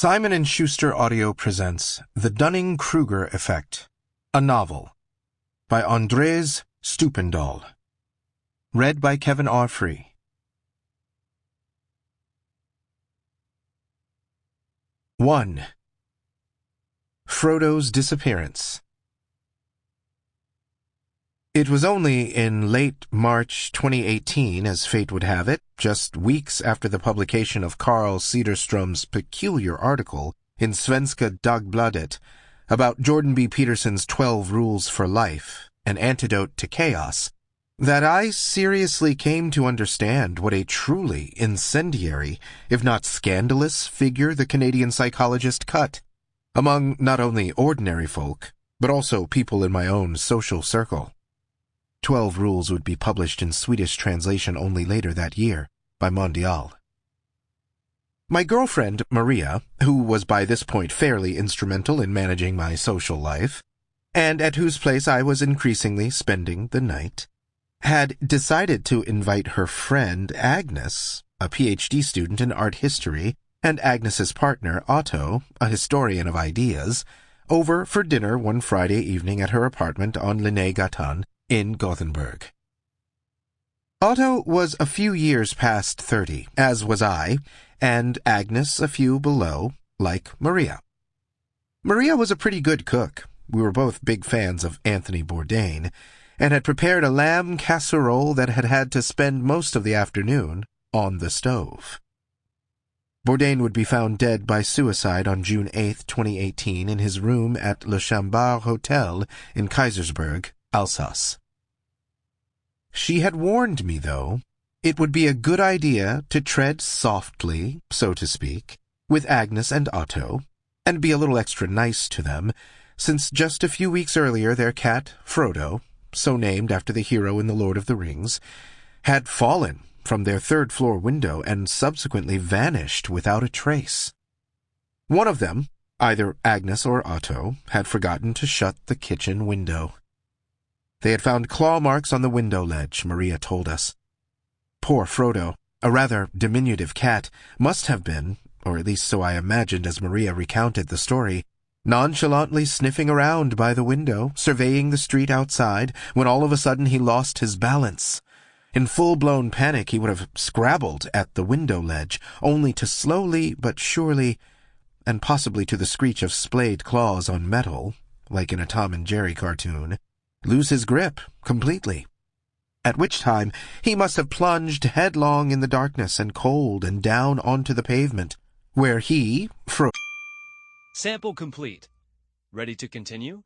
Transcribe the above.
Simon & Schuster Audio presents The Dunning-Kruger Effect, a novel, by Andrés Stoopendaal. Read by Kevin R. Free. 1. Frodo's Disappearance. It was only in late March 2018, as fate would have it, just weeks after the publication of Carl Cederström's peculiar article in Svenska Dagbladet about Jordan B. Peterson's 12 Rules for Life, an antidote to chaos, that I seriously came to understand what a truly incendiary, if not scandalous, figure the Canadian psychologist cut, among not only ordinary folk, but also people in my own social circle. 12 Rules would be published in Swedish translation only later that year by Mondial. My girlfriend, Maria, who was by this point fairly instrumental in managing my social life, and at whose place I was increasingly spending the night, had decided to invite her friend Agnes, a PhD student in art history, and Agnes's partner, Otto, a historian of ideas, over for dinner one Friday evening at her apartment on Linnégatan in Gothenburg. Otto was a few years past 30, as was I, and Agnes a few below, like Maria. Maria was a pretty good cook. We were both big fans of Anthony Bourdain, and had prepared a lamb casserole that had had to spend most of the afternoon on the stove. Bourdain would be found dead by suicide on June 8, 2018, in his room at Le Chambard Hotel in Kaisersberg, Alsace. She had warned me, though, it would be a good idea to tread softly, so to speak, with Agnes and Otto, and be a little extra nice to them, since just a few weeks earlier their cat, Frodo, so named after the hero in The Lord of the Rings, had fallen from their third-floor window and subsequently vanished without a trace. One of them, either Agnes or Otto, had forgotten to shut the kitchen window. They had found claw marks on the window ledge, Maria told us. Poor Frodo, a rather diminutive cat, must have been, or at least so I imagined as Maria recounted the story, nonchalantly sniffing around by the window, surveying the street outside, when all of a sudden he lost his balance. In full-blown panic he would have scrabbled at the window ledge, only to slowly but surely, and possibly to the screech of splayed claws on metal, like in a Tom and Jerry cartoon, lose his grip completely, at which time he must have plunged headlong in the darkness and cold and down onto the pavement, where he, Sample complete. Ready to continue?